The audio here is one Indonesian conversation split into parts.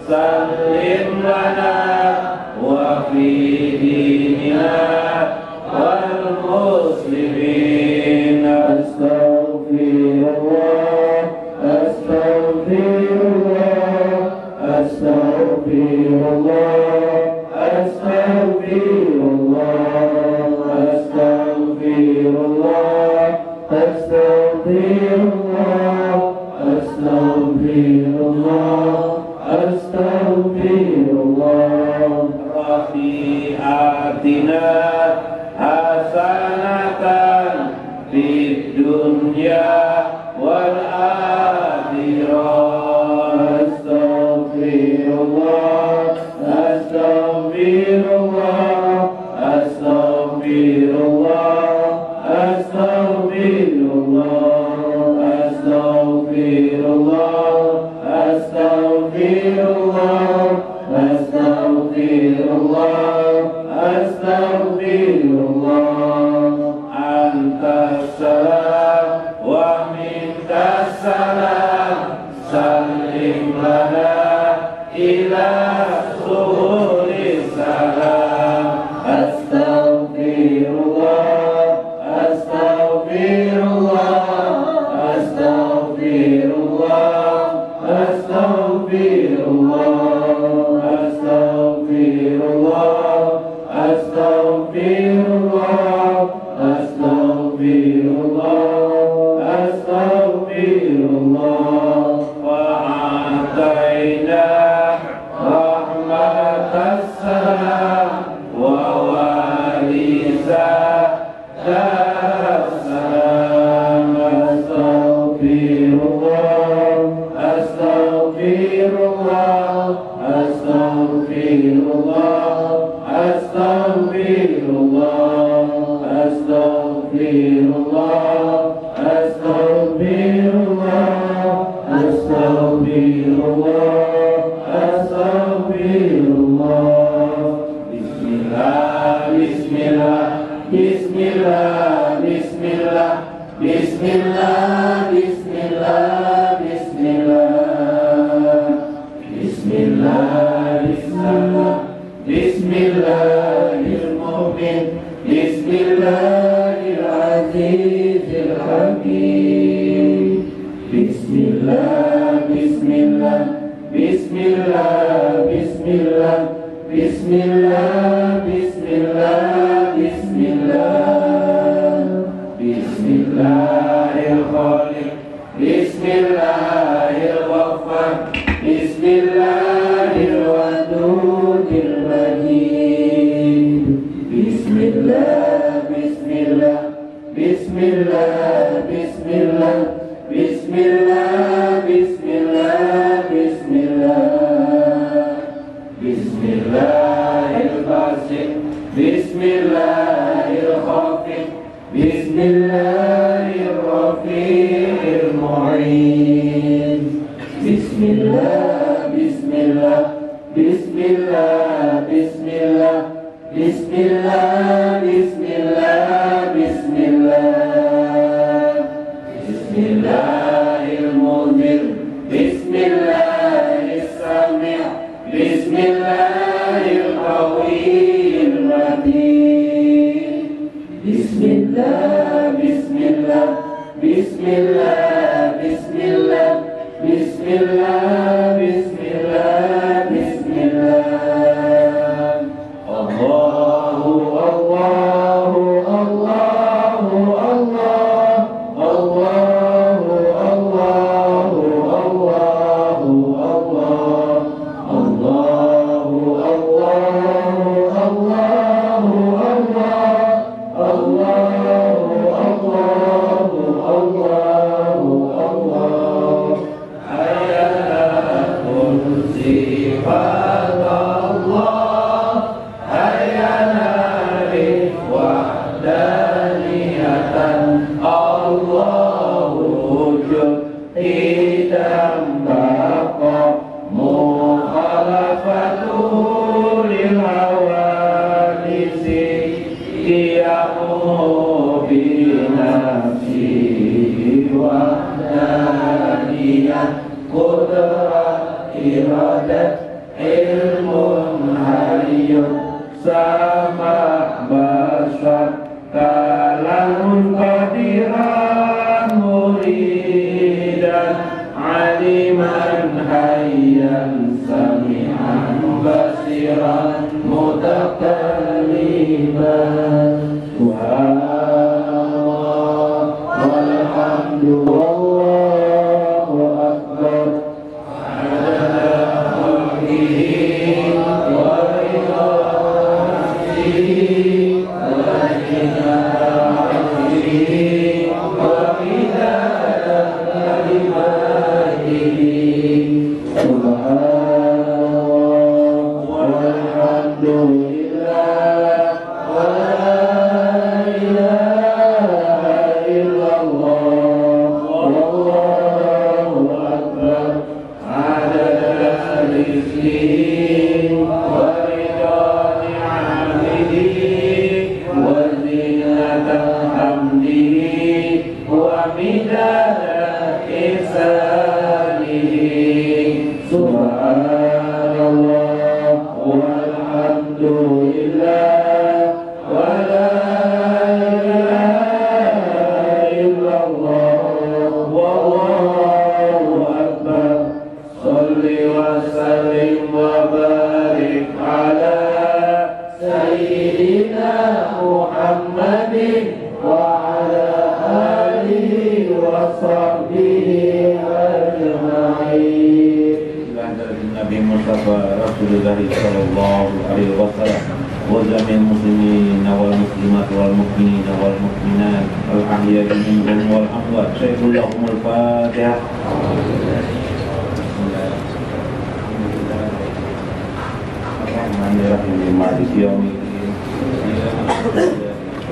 سلم لنا وفي ديننا والمسلمين. أستغفر الله أستغفر الله أستغفر الله أستغفر الله أستغفر الله أستغفر الله أستغفر الله أستغفر الله. ربي آتنا حسنة في الدنيا والآخرة. أستغفر الله أستغفر الله أستغفر الله أستغفر الله أستغفر الله أستغفر الله أستغفر الله أستغفر الله. أنت السلام ومنك السلام سلم لنا إلى سهول السلام. أستغفر الله أستغفر الله أستغفر الله أستغفر الله أستغفر الله أستغفر الله أستغفر الله أستغفر الله. وأعطينا رحمة السلام ووالسا السلام. أستغفر الله أستغفر الله أستغفر الله أستغفر الله أستغفر الله أستغفر الله أستغفر الله أستغفر الله. بسم الله بسم الله بسم الله بسم الله بسم الله بسم الله بسم الله بسم الله بسم الله بسم الله المؤمن بسم الله العزيز الحكيم. بسم الله بسم الله بسم الله بسم الله بسم الله بسم الله بسم الله بسم الله الخالق بسم الله الغفار بسم الله الودود المجيد. بسم الله بسم الله بسم الله بسم الله بسم الله بسم الله بسم الله بسم الله الباسط بسم الله الخافض بسم الله الرفيع المعين. بسم الله بسم الله بسم الله بسم الله بسم الله بسم الله بسم الله بسم الله المنذر بسم الله السميع بسم الله القوي المتين. بسم الله بسم الله بسم الله بسم الله بسم الله بسم الله بسم الله. الله الله الله الله الله الله الله الله ilmun hayyun sama basar kalamun qadiran muridan aliman hayyan sami'an basiran mutakalliman subhanallah walhamdulillah wa akbar adada khalqihi wa ridha nafsihi wa zinata arshihi wa midada kalimatihi subhanallah walhamdulillah wa la ilaha illallah wallahu akbar adada rizqihi wa ridha ni'amihi wa zinata hamdihi wa midada ihsanihi subhanallah walhamdulillah wa la ilaha illallah wallahu akbar salli wa sallim wa barik ala sayyidina Muhammadin wa ala alihi wa sahbihi ajma'in. Nabi Mustafa Rasulullah sallallahu alaihi wasallam wa jami'il muslimin wal muslimat wal mu'minin wal mu'minat al ahya'i minhum wal amwat. Syaikhul lahumul Fatihah. Bismillahirrahmanirrahim. Maliki yaumiddin.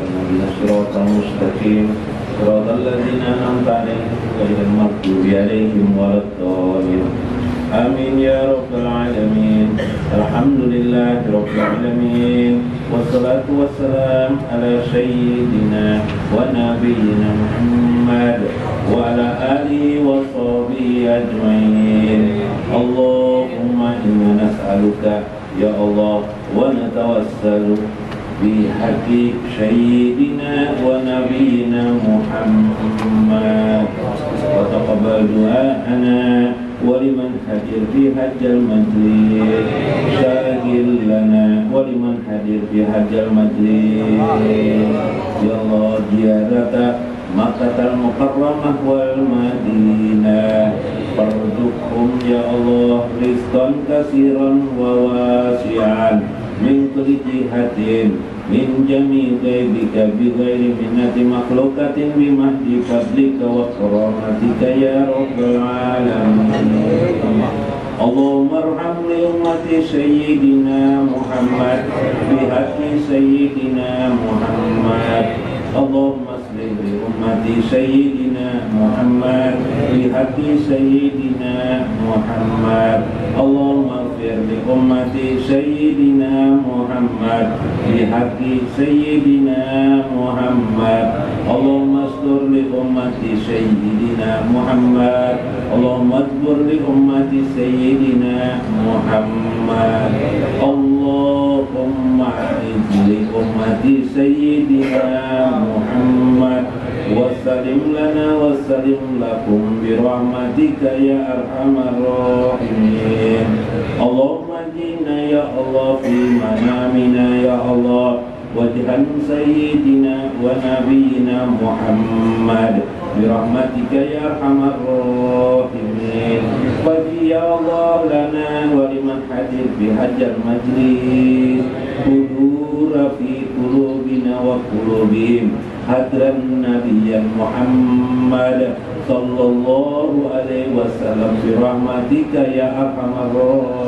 Ihdinash shiratal mustaqim. Shiratal ladzina an'amta 'alaihim ghairil maghdubi 'alaihim waladdallin. Amin ya rabbal alamin. Alhamdulillahi rabbil alamin. Wassalatu wassalam ala sayyidina wa nabiyyina Muhammad wa ala alihi wa sahbihi ajmain. Allahumma inna nas'aluka ya Allah wa natawassalu bi haqqi sayyidina wa nabiyyina Muhammad wa taqabbal du'ana ولمن حضر في حج المجلس شاهد لنا ولمن حضر في حج المجلس يا الله زيارة مكة المكرمة والمدينة فارزقهم يا الله رزقا كثيرا وواسعا من كل جهة من جميع غيبك بغير منة مخلوقة بمهد فضلك وكرامتك يا رب العالمين. اللهم ارحم لأمة سيدنا محمد بحق سيدنا محمد. اللهم اصلح لأمة سيدنا محمد بحق سيدنا محمد. اللهم اغفر لأمة سيدنا محمد بحق سيدنا محمد. اللهم استر لأمة سيدنا محمد. اللهم اجبر لأمة سيدنا محمد. اللهم اعز لأمة سيدنا محمد وسلم لنا وسلم لكم برحمتك يا أرحم الراحمين. اللهم اجعلنا يا الله في منامنا يا الله wajhan sayyidina wa nabiyyina Muhammad birahmatika ya arhamar rahimin. Wajhi ya Allah lana wa liman hadir bi hajjal majlis hudura fi qulubina wa qulubihim hadran nabiyyan Muhammad sallallahu alaihi wasallam bi rahmatika ya arhamar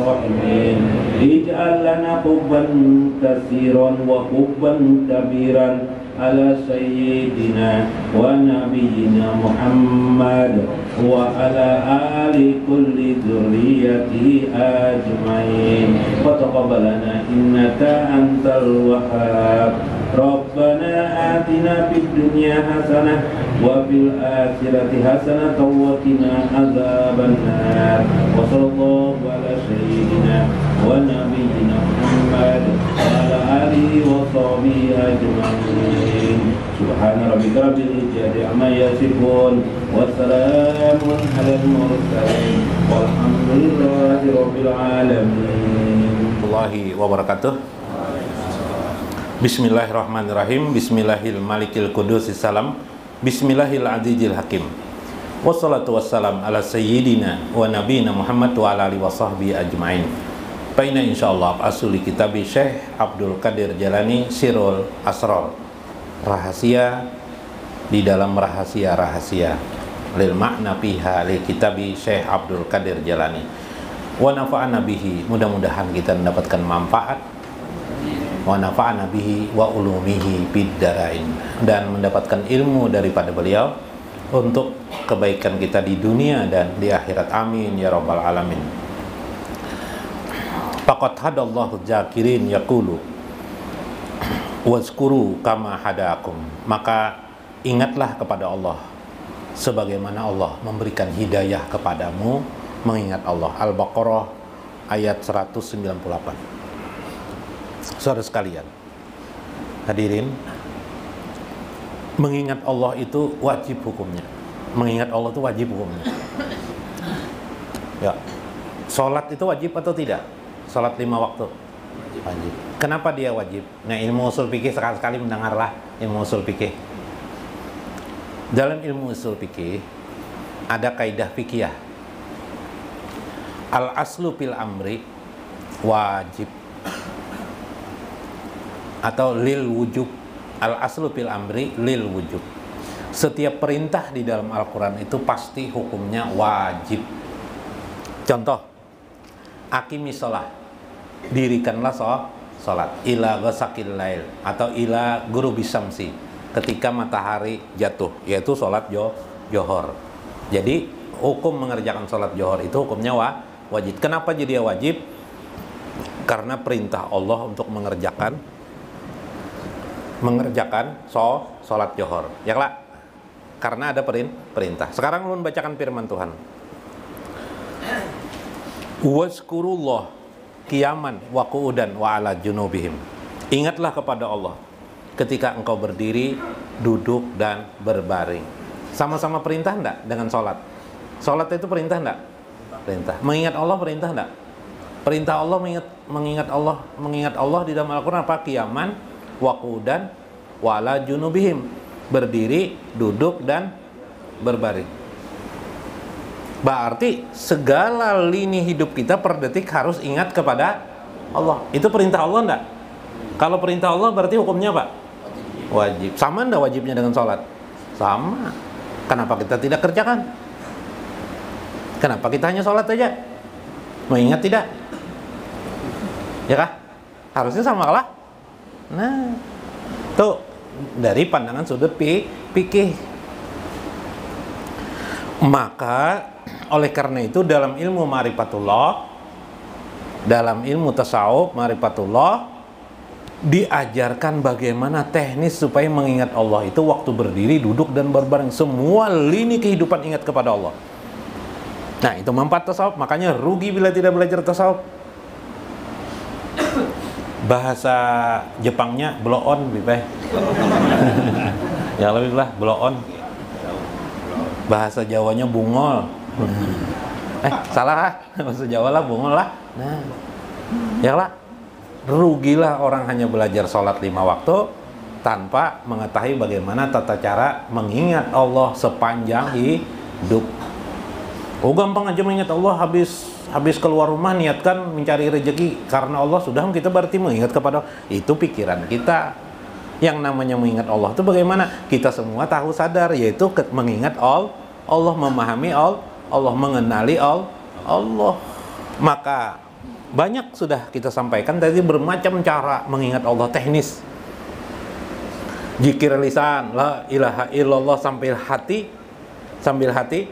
rahimin. Ij'al lana hubban katsiran wa hubban kabiran ala sayyidina wa nabiyyina Muhammad wa ala ali kulli dzurriyyati ajmain. Wa taqabbalana innaka antal wahhab. Rabbana atina fid dunya hasanah wa fil akhirati hasanah wa qina adzabannar. Wa sallallahu ala sayyidina wa nabiyyina Muhammad wa ala alihi wa sahbihi ajma'in. Subhana rabbika rabbil izzati amma yasifun wa salamun alal mursalin walhamdulillahi rabbil alamin. Warahmatullahi wabarakatuh. Bismillahirrahmanirrahim. Bismillahil qudusis salam. Bismillahil azizil hakim. Wassalatu wassalam ala sayyidina wa nabiyina Muhammad wa ala alihi wa sahbihi ajma'in. Faina insyaallah asuli kitab Syekh Abdul Qadir Jalani Sirul Asrar. Rahasia di dalam rahasia-rahasia. Lil makna fiha li kitab Syekh Abdul Qadir Jalani. Wa nafa'ana bihi, mudah-mudahan kita mendapatkan manfaat. Wa nafa'ana bihi wa ulumihi bid darain, dan mendapatkan ilmu daripada beliau untuk kebaikan kita di dunia dan di akhirat. Amin ya rabbal alamin. Faqad hadallahu zakirin yaqulu wazkuru kama hadakum, maka ingatlah kepada Allah sebagaimana Allah memberikan hidayah kepadamu. Mengingat Allah. Al-Baqarah ayat 198. Saudara sekalian, hadirin, mengingat Allah itu wajib hukumnya. Mengingat Allah itu wajib hukumnya. Ya. Salat itu wajib atau tidak? Salat 5 waktu wajib. Kenapa dia wajib? Nah, ilmu usul fikih, sekali-sekali mendengarlah ilmu usul fikih. Dalam ilmu usul fikih ada kaidah fikih. Al-aslu fil amri wajib atau lil wujub. Al-aslu fil amri lil wujub. Setiap perintah di dalam Al-Quran itu pasti hukumnya wajib. Contoh, aqimi sholat, dirikanlah sholat, ila ghasaqil lail, atau ila ghurubi syamsi, ketika matahari jatuh, yaitu sholat johor. Jadi hukum mengerjakan sholat johor itu hukumnya wajib. Kenapa jadi wajib? Karena perintah Allah untuk mengerjakan sholat johor. Ya lah, karena ada perintah. Sekarang ulun bacakan firman Tuhan. Wazkurullah qiyaman wa qu'udan wa ala junubihim. Ingatlah kepada Allah ketika engkau berdiri, duduk, dan berbaring. Sama-sama perintah enggak dengan sholat? Sholat itu perintah enggak? Perintah. Mengingat Allah perintah enggak? Perintah Allah, mengingat Allah di dalam Al-Quran apa? Qiyaman wa qu'udan wa ala junubihim. Berdiri, duduk, dan berbaring. Berarti segala lini hidup kita per detik harus ingat kepada Allah. Itu perintah Allah enggak? Kalau perintah Allah berarti hukumnya apa? Wajib. Sama enggak wajibnya dengan sholat? Sama. Kenapa kita tidak kerjakan? Kenapa kita hanya sholat aja? Mengingat tidak? Ya kah? Harusnya sama lah. Nah, tuh dari pandangan sudut fikih. Maka oleh karena itu dalam ilmu ma'rifatullah, dalam ilmu tasawuf ma'rifatullah, diajarkan bagaimana teknis supaya mengingat Allah itu waktu berdiri, duduk, dan berbaring. Semua lini kehidupan ingat kepada Allah. Nah, itu manfaat tasawuf. Makanya rugi bila tidak belajar tasawuf. Bahasa Jepangnya blow on, Bipe. Yang lebih lah blow on. Bahasa Jawanya bungol. Salah. Bahasa Jawa lah bungol lah. Nah, ya lah. Rugilah orang hanya belajar sholat 5 waktu tanpa mengetahui bagaimana tata cara mengingat Allah sepanjang hidup. Oh, gampang aja mengingat Allah, habis keluar rumah niatkan mencari rezeki karena Allah, sudah kita berarti mengingat kepada itu pikiran kita. Yang namanya mengingat Allah itu bagaimana? Kita semua tahu sadar, yaitu mengingat Allah, memahami Allah, mengenali Allah. Maka banyak sudah kita sampaikan tadi bermacam cara mengingat Allah teknis. Zikir lisan, la ilaha illallah sambil hati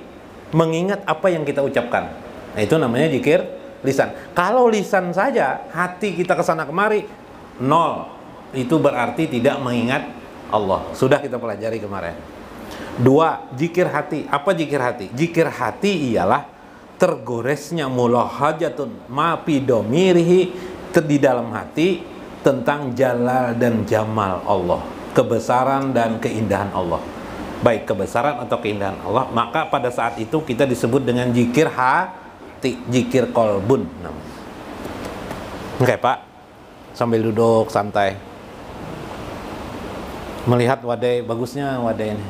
mengingat apa yang kita ucapkan. Nah, itu namanya zikir lisan. Kalau lisan saja, hati kita kesana kemari nol, itu berarti tidak mengingat Allah. Sudah kita pelajari kemarin. 2, zikir hati. Apa zikir hati? Zikir hati ialah tergoresnya mulahajatun ma fi domirihi, di dalam hati tentang jalal dan jamal Allah, kebesaran dan keindahan Allah, baik kebesaran atau keindahan Allah. Maka pada saat itu kita disebut dengan zikir hati, zikir kolbun namanya. Oke Pak, sambil duduk santai, melihat wadai, bagusnya wadai ini.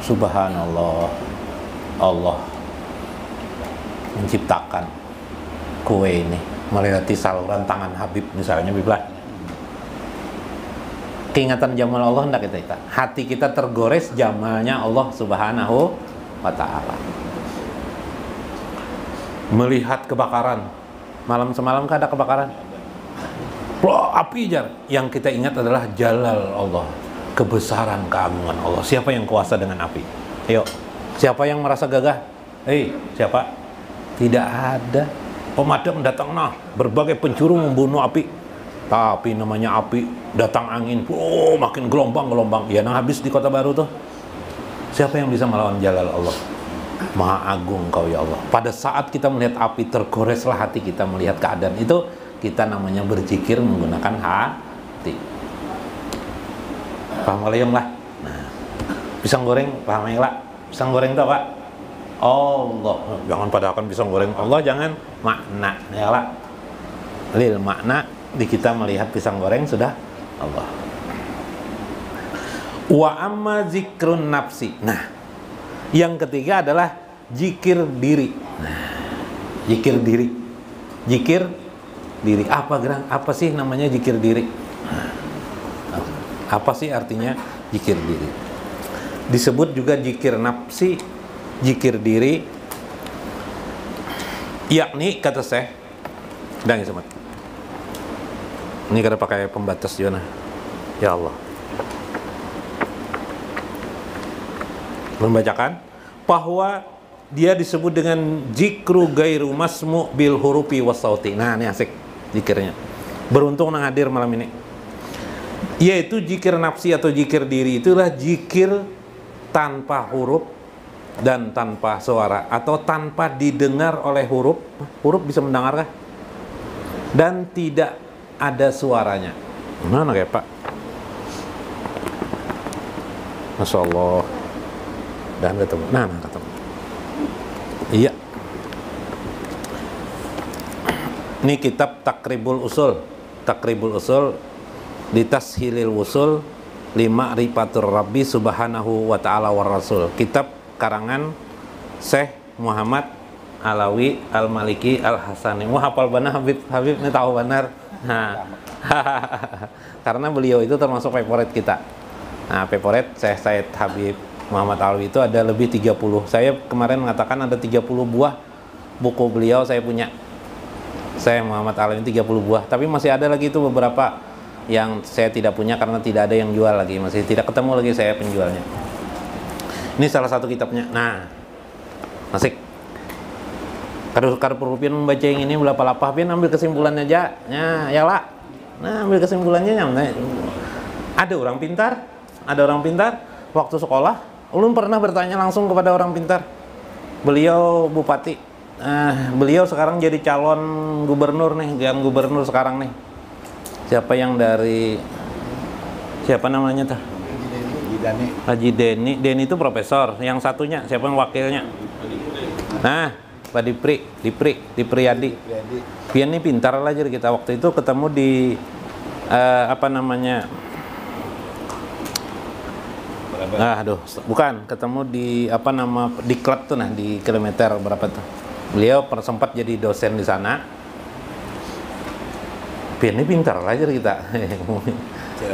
Subhanallah, Allah menciptakan kue ini melewati saluran tangan Habib misalnya, Biblah. Keingatan jamal Allah hendak kita, hati kita tergores jamalnya Allah Subhanahu wa ta'ala. Melihat kebakaran, malam semalam kan ada kebakaran, wah api jar, yang kita ingat adalah jalal Allah, kebesaran keagungan Allah. Siapa yang kuasa dengan api? Ayo, siapa yang merasa gagah? Siapa? Tidak ada. Pemadam datang, nah berbagai penjuru membunuh api, tapi namanya api, datang angin, makin gelombang-gelombang. Ya, nah habis di Kota Baru tuh. Siapa yang bisa melawan jalal Allah? Maha agung Kau ya Allah. Pada saat kita melihat api, tergoreslah hati kita melihat keadaan itu. Kita namanya berzikir menggunakan hati. Paham kalian lah? Nah, pisang goreng, paham ya lah? Pisang goreng itu apa? Allah. Jangan pada akan pisang goreng Allah, jangan makna ya lah. Lil makna di kita melihat pisang goreng sudah Allah. Wa amma zikrun nafsi. Nah, yang ketiga adalah zikir diri. Nah, zikir diri. Zikir diri. Apa sih namanya zikir diri? Nah, apa sih artinya zikir diri? Disebut juga zikir nafsi, zikir diri, yakni kata Syekh dan Sobat. Ini kada pakai pembatas juga nah. Ya Allah. Membacakan bahwa dia disebut dengan zikru gairu masmu bil hurufi wasauti. Nah, ini asik zikirnya. Beruntung nang hadir malam ini. Yaitu zikir nafsi atau zikir diri itulah zikir tanpa huruf dan tanpa suara, atau tanpa didengar oleh huruf. Huruf bisa mendengarkah? Dan tidak ada suaranya. Mana kayak Pak? Masya Allah. Dan ketemu. Nah ketemu. Iya. Ini kitab Takribul Usul. Takribul Usul di Tashilil Wusul lima rifatur Rabbi Subhanahu wa ta'ala wa Rasul. Kitab karangan Syekh Muhammad Alawi Al-Maliki Al-Hasani. Wah, hafal benar Habib ini tahu benar. Nah, karena beliau itu termasuk favorit kita. Nah, favorit Syekh Said Habib Muhammad Alawi itu ada lebih 30. Saya kemarin mengatakan ada 30 buah buku beliau saya punya. Syekh Muhammad Alawi 30 buah, tapi masih ada lagi itu beberapa yang saya tidak punya karena tidak ada yang jual lagi, masih tidak ketemu lagi saya penjualnya. Ini salah satu kitabnya. Nah, asik. Kalau perlupian membaca yang ini belapa-lapa, pian ambil kesimpulannya aja. Ya lah. Nah, ambil kesimpulannya nyampe. Ada orang pintar waktu sekolah. Ulun pernah bertanya langsung kepada orang pintar. Beliau bupati. Beliau sekarang jadi calon gubernur nih, yang gubernur sekarang nih. Siapa yang dari siapa namanya tuh? Haji Deni. Deni itu profesor. Yang satunya siapa yang wakilnya? Nah, Pak Dipriyadi. Pian ini pintar lah, jadi kita waktu itu ketemu di apa namanya? Bukan, ketemu di apa nama di klub tuh nah, di kilometer berapa tuh. Beliau sempat jadi dosen di sana. Pian ini pintar lah jadi kita.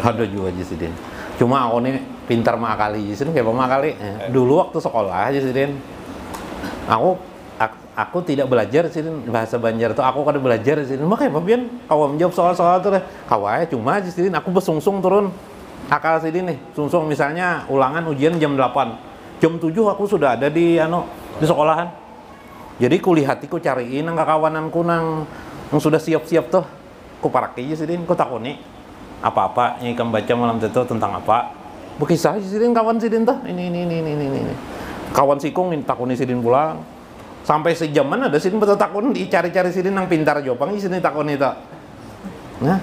Ada juga Jisidin. Cuma aku nih pintar makali Jisidin kayak makali. Dulu waktu sekolah Jisidin, aku tidak belajar Jisidin bahasa Banjar tuh. Aku kada belajar Jisidin. Makanya apa Pian? Kau menjawab soal-soal tuh deh. Kawai cuma Jisidin aku besungsung turun. Akal Sidin nih, sungsung misalnya ulangan ujian jam 8. Jam 7 aku sudah ada di sekolahan. Jadi kulihatiku cariin nang kawananku nang sudah siap-siap tuh. Ku paraki Jisidin, ku takuni. apa-apa yang ikan baca malam itu tentang apa? Bekisah sidin kawan sidin tuh ini. Kawan sikung takuni sidin pulang. Sampai sejaman ada sidin betul takun dicari-cari sidin nang pintar jopang sidin takun itu. Nah,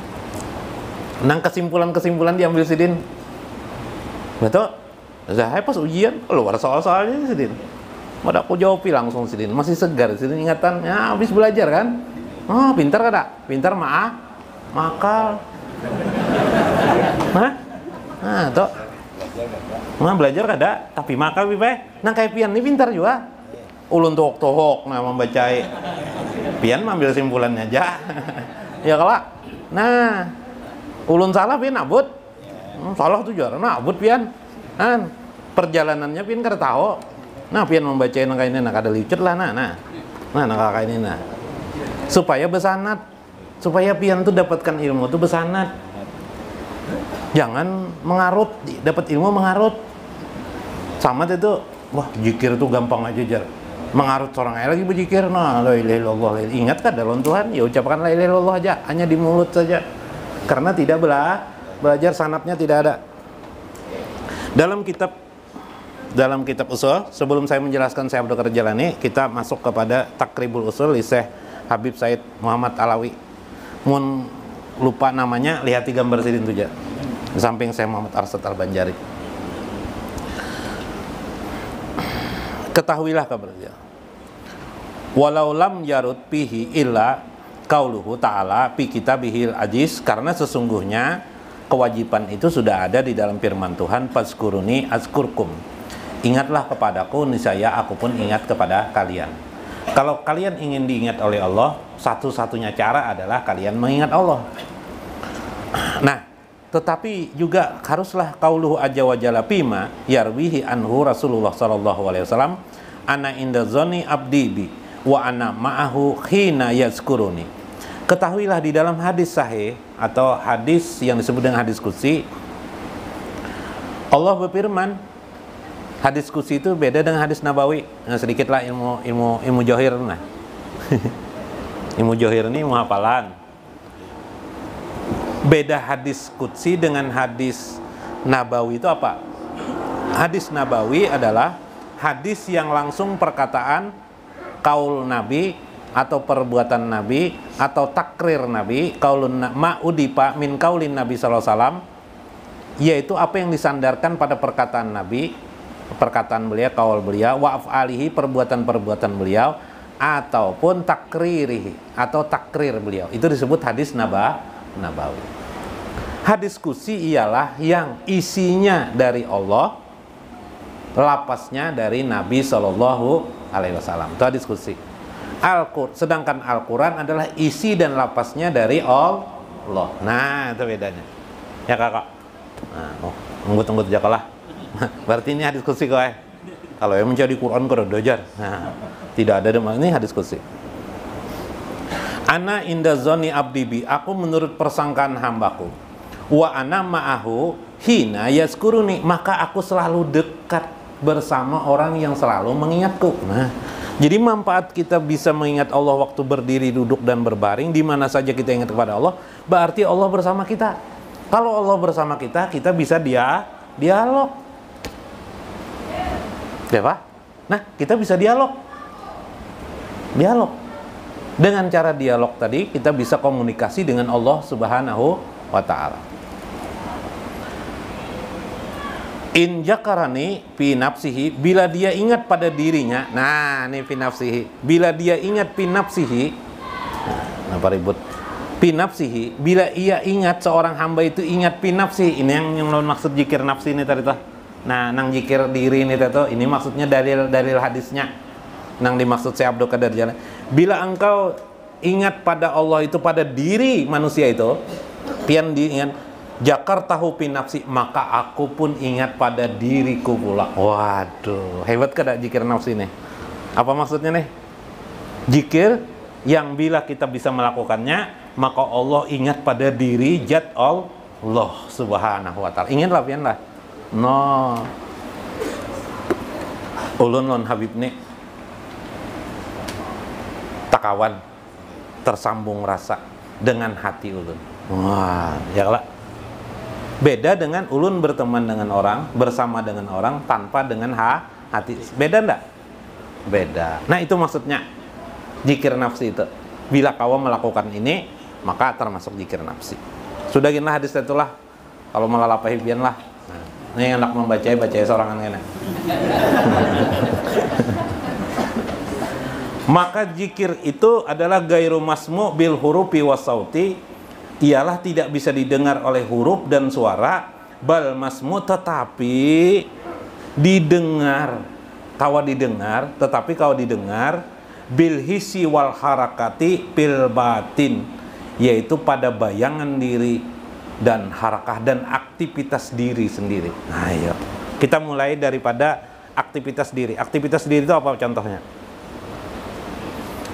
nang kesimpulan diambil sidin. Betul? Saya pas ujian keluar soal-soalnya sidin. Pada aku jawabi langsung sidin, masih segar sidin ingatannya habis belajar kan. Oh, pintar kada? Pintar makal. Hah? Nah, toh. Belajar kada? Tapi makal pipe. Nang kayak pian ini pintar juga. Ulun tohok nah membacai. Pian ambil simpulannya aja. Ya kalau. Nah, ulun salah pian abut. Salah tuh juara. Nah, abut pian. Kan perjalanannya pian kada tahu. Nah, pian membacain nang kayak ini nak ada licut lah nah kayak ini nah. Supaya besanat. Supaya pian tuh dapatkan ilmu tuh besanat. Jangan mengarut, dapat ilmu mengarut. Sama itu, wah zikir tuh gampang aja jar. Mengarut seorang aja lagi berzikir, nah la ilaha illallah. Ingat kan dalam Tuhan, ya ucapkan la ilaha illallah aja, hanya di mulut saja. Karena tidak belajar sanatnya tidak ada. Dalam kitab usul, sebelum saya menjelaskan Syekh Abdul Qadir Jalani, kita masuk kepada Takribul Usul Syekh Habib Said Muhammad Alawi. Mun lupa namanya, lihat gambar sidin tuh aja. Di samping Syekh Muhammad Arsyad Al-Banjari. Ketahuilah kabar dia. Walau lam yarud pihi illa qauluhu ta'ala fi kitabihil aziz, karena sesungguhnya kewajiban itu sudah ada di dalam firman Tuhan, fazkuruni azkurkum. Ingatlah kepadaku, niscaya aku pun ingat kepada kalian. Kalau kalian ingin diingat oleh Allah, satu-satunya cara adalah kalian mengingat Allah. Nah, tetapi juga haruslah qauluhu azza wa jalla fima yarwihi anhu Rasulullah sallallahu alaihi wasallam, ana inda zonni abdi bi wa ana ma'ahu khina yazkuruni. Ketahuilah di dalam hadis sahih atau hadis yang disebut dengan hadis qudsi, Allah berfirman. Hadis qudsi itu beda dengan hadis nabawi. Nah, sedikitlah ilmu johir nah. Ilmu johir ini ilmu hafalan. Beda hadis qudsi dengan hadis nabawi itu apa? Hadis nabawi adalah hadis yang langsung perkataan kaul Nabi atau perbuatan Nabi atau takrir Nabi, kaulun ma'udipa min kaulin Nabi sallallahu alaihi wasallam, yaitu apa yang disandarkan pada perkataan Nabi, perkataan beliau, kaul beliau, wa af'alihi, perbuatan-perbuatan beliau, ataupun takririhi atau takrir beliau. Itu disebut hadis nabawi. Hadis qudsi ialah yang isinya dari Allah, lapasnya dari Nabi Shallallahu Alaihi Wasallam. Itu hadis qudsi. Sedangkan Al-Quran adalah isi dan lapasnya dari Allah. Nah, itu bedanya. Ya kakak. Nah, tunggu aja kalah. Berarti ini hadis qudsi kok. Kalau yang menjadi Quran kau dojar. Nah, tidak ada ini hadis qudsi. Ana inda zonni abdi bi, aku menurut persangkaan hambaku. Wa ana ma'ahu hina yazkuruni, maka aku selalu dekat bersama orang yang selalu mengingatku. Nah, jadi manfaat kita bisa mengingat Allah waktu berdiri, duduk dan berbaring, di mana saja kita ingat kepada Allah, berarti Allah bersama kita. Kalau Allah bersama kita, kita bisa dialog. Ya Pak? Nah, kita bisa dialog. Dengan cara dialog tadi, kita bisa komunikasi dengan Allah Subhanahu wa Ta'ala. In jakarani fi nafsihi, bila dia ingat pada dirinya. Nah, ini fi nafsihi. Bila dia ingat fi nafsihi. Nah, apa ribut? Fi nafsihi, bila ia ingat, seorang hamba itu ingat fi nafsihi. Ini yang maksud zikir nafsi ini tadi tuh. Nah, nang zikir diri ini tuh, ini maksudnya dalil hadisnya. Nang dimaksud Syekh Abdul Qadir Jalani. Bila engkau ingat pada Allah itu pada diri manusia itu, pian diingat Jakartahu fi nafsi, maka aku pun ingat pada diriku pula. Waduh, hebat kada zikir nafsi nih. Apa maksudnya nih? Zikir yang bila kita bisa melakukannya, maka Allah ingat pada diri zat Allah Subhanahu wa Ta'ala. Ingatlah pian lah. No. Ulun lon Habib nih. Takawan tersambung rasa dengan hati ulun. Wah, ya lah. Beda dengan ulun berteman dengan orang, bersama dengan orang tanpa dengan hati. Beda enggak? Beda. Nah, itu maksudnya zikir nafsi itu. Bila kau melakukan ini, maka termasuk zikir nafsi. Sudah gini hadis itulah. Kalau melalapai pian lah. Nah, ini yang hendak membaca sorangan kena. Maka zikir itu adalah gairu masmu bil hurufi wasauti, ialah tidak bisa didengar oleh huruf dan suara, bal masmu tetapi didengar, tetapi kau didengar bil hisi wal harakati bil batin, yaitu pada bayangan diri dan harakah dan aktivitas diri sendiri. Nah, ayo kita mulai daripada aktivitas diri. Aktivitas diri itu apa contohnya?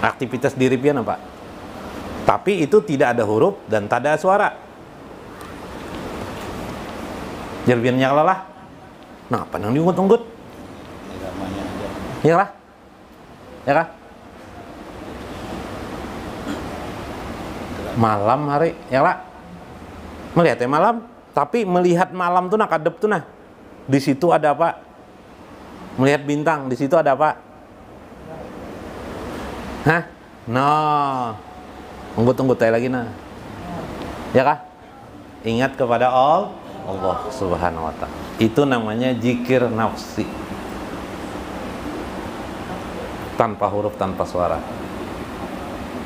Aktivitas diri pian apa? Tapi itu tidak ada huruf dan tak ada suara. Jerbiannya lelah. Nah, apa yang diunggut-unggut? Ya lah. Ya kah? Malam hari, ya lah. Melihatnya malam, tapi melihat malam tuh nak adep tuh nah. Di situ ada apa? Melihat bintang, di situ ada apa? Hah? Nah, unggut-unggut lagi nah. Ya kah? Ingat kepada Allah Subhanahu wa ta'ala. Itu namanya zikir nafsi. Tanpa huruf, tanpa suara.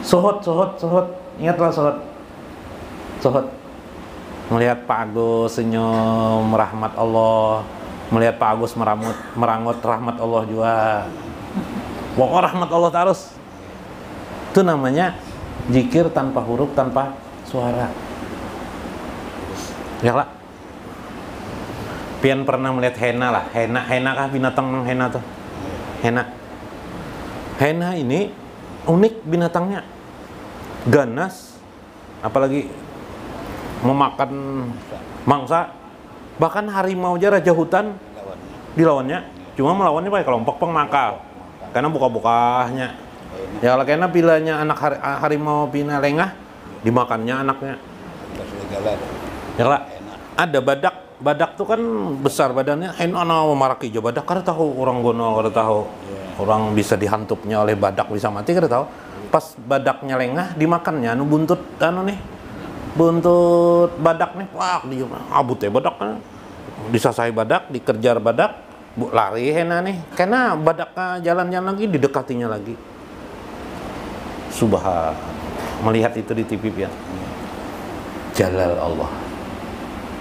Suhud. Ingatlah suhud. Melihat Pak Agus senyum rahmat Allah, melihat Pak Agus merangut rahmat Allah juga. Pokok rahmat Allah terus. Itu namanya zikir tanpa huruf, tanpa suara. Ya lah. Pian pernah melihat hena lah. Hena kah binatang hena tuh? Hena ini unik binatangnya. Ganas, apalagi memakan mangsa. Bahkan harimau aja raja hutan dilawannya. Cuma melawannya pakai kelompok pengmakal. Karena buka-bukanya. Ya kalau karena bilanya anak harimau pina lengah, dimakannya anaknya. Ya lah. Ada badak tuh kan besar badannya. Ana memaraki jo badak kada tahu orang gono kada tahu. Orang bisa dihantupnya oleh badak bisa mati kada tahu. Pas badaknya lengah dimakannya anu buntut badak nih, wah abut ya badak kan. Disasai badak, dikejar badak, lari hena nih. Karena badaknya jalan-jalan lagi didekatinya lagi. Subhan, melihat itu di TV ya. Jalal Allah.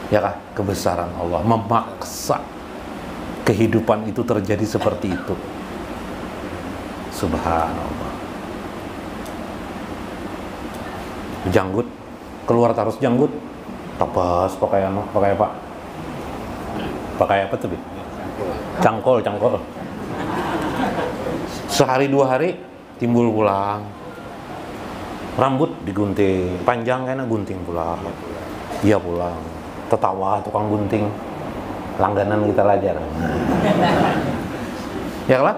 Ya kah? Kebesaran Allah memaksa kehidupan itu terjadi seperti itu. Subhanallah. Janggut, keluar terus janggut. Tapas pakai apa? Pakai apa tuh? Cangkol. Sehari dua hari timbul pulang. Rambut digunting, panjang kayaknya gunting pulang. Iya pulang. Tertawa tukang gunting. Langganan kita lajar. Ya lah.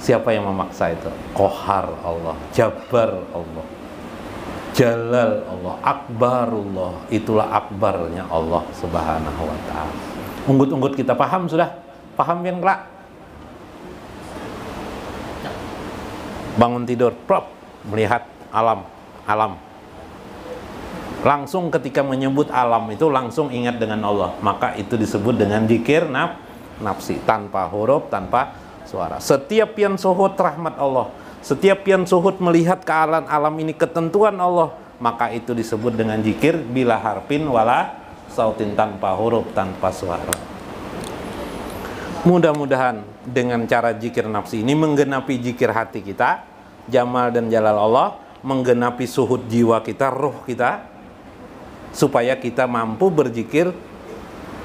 Siapa yang memaksa itu? Qahar Allah, Jabbar Allah, Jalal Allah, Akbarullah. Itulah akbarnya Allah Subhanahu wa ta'ala. Unggut-unggut kita paham sudah? Paham kan kelak? Bangun tidur, prop, melihat alam. Langsung ketika menyebut alam itu langsung ingat dengan Allah. Maka itu disebut dengan zikir nafsi, tanpa huruf, tanpa suara. Setiap pian suhud rahmat Allah, setiap pian suhud melihat ke alam ini ketentuan Allah, maka itu disebut dengan zikir bila harfin wala sautin, tanpa huruf, tanpa suara. Mudah-mudahan dengan cara zikir nafsi ini menggenapi zikir hati kita, jamal dan jalal Allah, menggenapi suhud jiwa kita, ruh kita, supaya kita mampu berzikir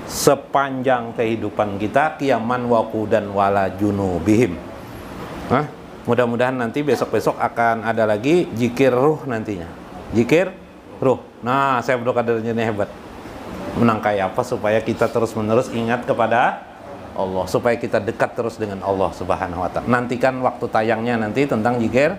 sepanjang kehidupan kita, qiyaman wa qu'udan wala junubihim. Nah, mudah-mudahan nanti besok-besok akan ada lagi zikir ruh nantinya. Zikir ruh. Nah, saya berdoa kadernya hebat. Menangkai apa supaya kita terus-menerus ingat kepada Allah, supaya kita dekat terus dengan Allah Subhanahu wa ta'ala. Nantikan waktu tayangnya nanti tentang zikir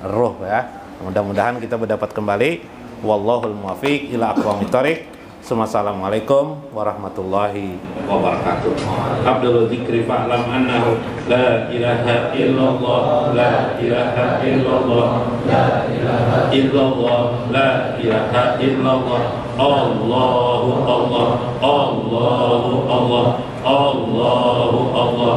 ruh ya. Mudah-mudahan kita berdapat kembali. Wallahul muwaffiq ila aqwamit thoriq. Assalamualaikum warahmatullahi wabarakatuh. Abdul dzikri fa'lam annahu la ilaha illallah, la ilaha illallah, la ilaha illallah, la ilaha illallah. Allahu Allah, Allahu Allah, Allahu Allah.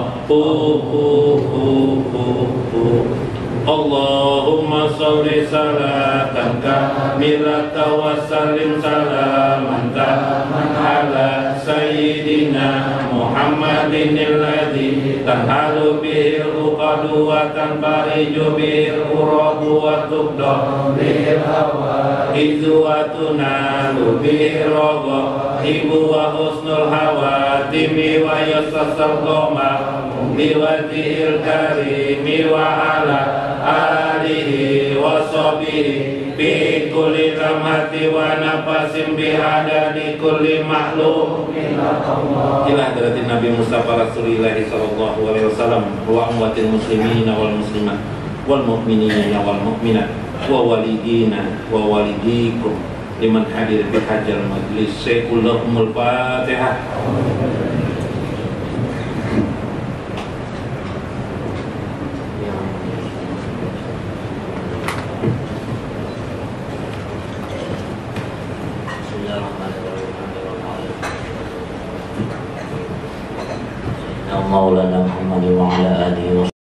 Allahumma sholli salatan kamilatan wa sallim salaman taman ala sayyidina Muhammadin alladhi tanhalu bihi al-uqadu wa tanfariju bihi al-uradu wa tubda bihi al-hawaizu wa tunalu bihi al-ragaibu wa husnul hawatimi wa yassasal qamar biwajhil karimi wa ala alihi wa sahbihi bi kulli lamhati wa nafasin bi adadi kulli makhluk ila hadratin Nabi Mustafa Rasulillah sallallahu alaihi wasallam wa ummatil muslimin wal muslimat wal mu'minin wal mu'minat wa walidina wa walidikum liman hadir bi hajjal majlis. Sayyidullahumul Fatihah. Maulana Muhammad wa ala alihi wa